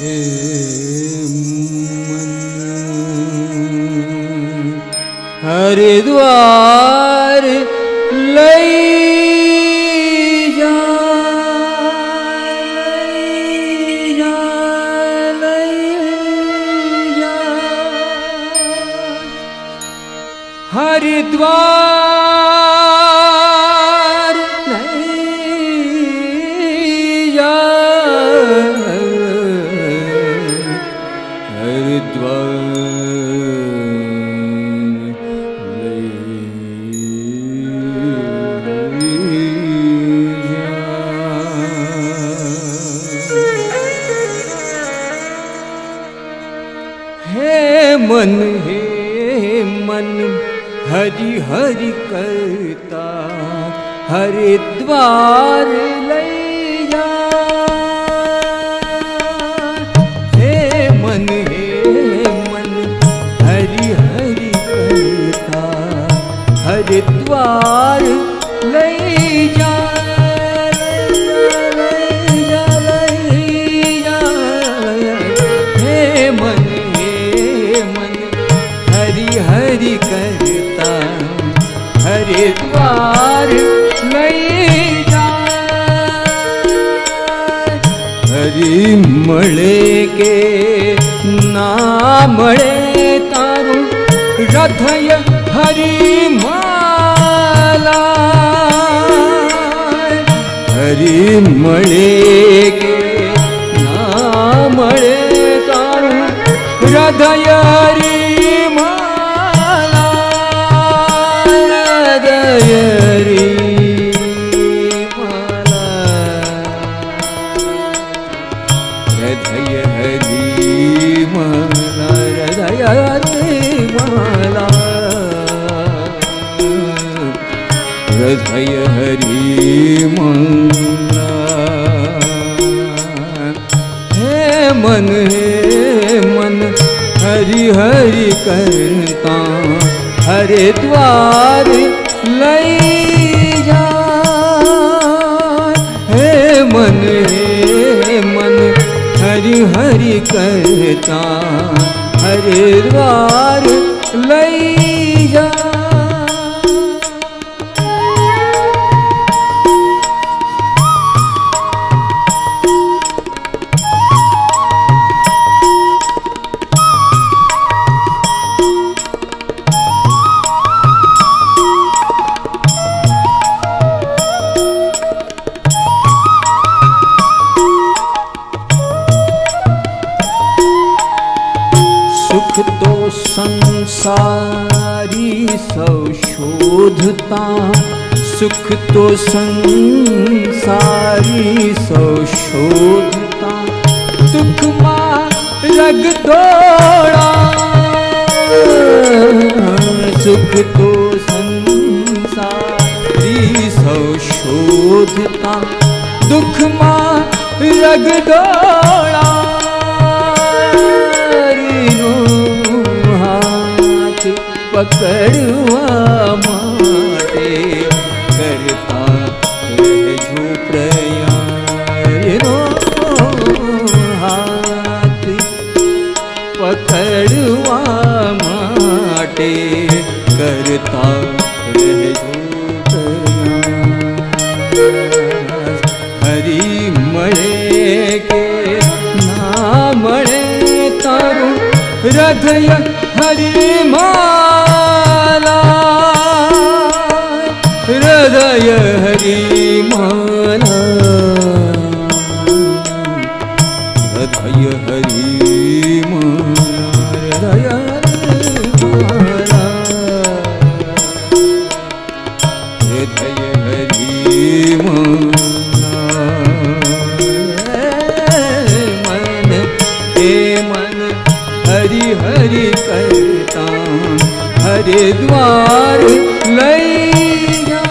हे मन हरिद्वार लई जा, हरिद्वार लई जा, मन हे मन हरि हरि करता हरिद्वार लई जा, हे मन हरि हरि करता हरिद्वार लई जा, हरि करता हरिद्वार लई जा, हरि मळे के नामळे तारू रथय हरि माला, हरि मळे के नामळे तारू हृदय हरि माला, हृदय हरि माला, हृदय हरि माला, हृदय हरि माला, हृदय हरि माला, हे मन हरि हरि करता हरिद्वार लई जा, हे मन हरि हरि करता हरिद्वार लई जा, सुख तो संसारी सौ शोधता, सुख तो संसारी सौ शोधता, दुख मार्ग दौड़ा, सुख तो संसारी सौ शोधता, दुख मार्ग दौड़ा, पकड़वा माटे करता रहजो प्रयास, हाथ पकड़वा माटे करता रहजो प्रयास, हरि मळे के नामळे तारू हृदय हरि माला, हृदय हरि माला, हृदय हरि माला, हृदय माला, हृदय हरि माला, मन हरि हरि करता हरिद्वार लई जा,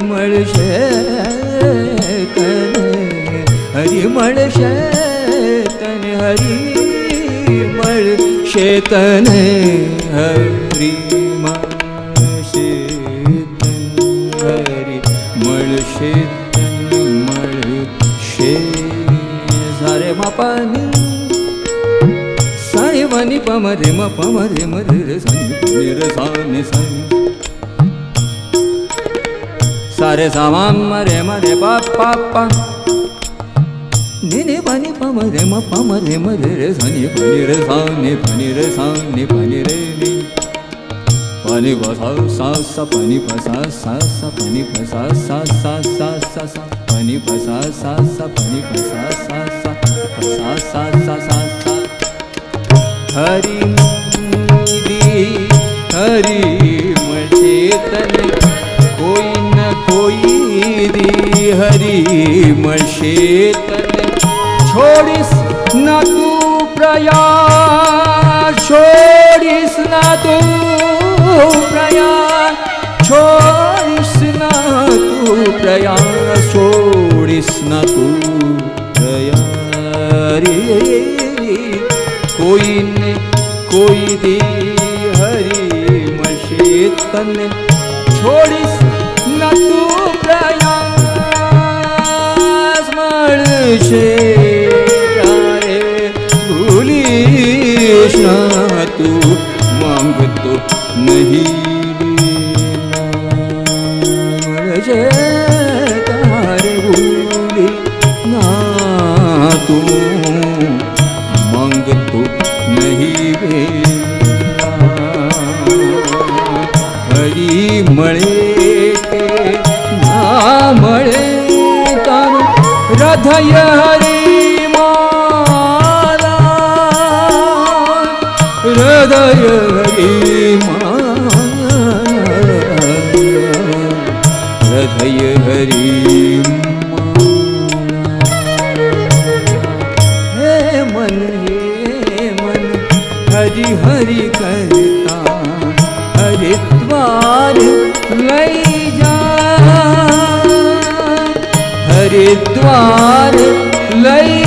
મળશે હરિ મળશે તને હરિ મળશે તને હરિ મળશે હરિ મળશે તને મળશે સારે માપાની સારે વાની પમરે મ પમરે મરે રે સની રે સાને સની સારે સામામ મરે મરે પા પા પા Nini pani pama re ma re sani pani re sani pani re ni pani pa sa pani pa sa pani pa sa pani pa sa pani pa sa Hari di hari મળશે તને કોઈ ન કોઈ દી હરી મળશે તને छोड़िस ना तू प्रयास छोड़िस ना तू प्रयास छोड़िस ना तू प्रयास छोड़िस ना तू प्रयास कोई ने कोई दी हरि मशे तने छोड़िस ना तू प्रयास મળશે कृष्ण तू मांगतो नहीं મળશે તારે ભૂલી ના તું માંગતો નહીં હરી મળે કે ના મળે તારું હૃદય હરી હૃદય હરી હૃદય હરી હે મન હરી હરી કરતા હરિદ્વાર લઈ જા હરિદ્વાર લઈ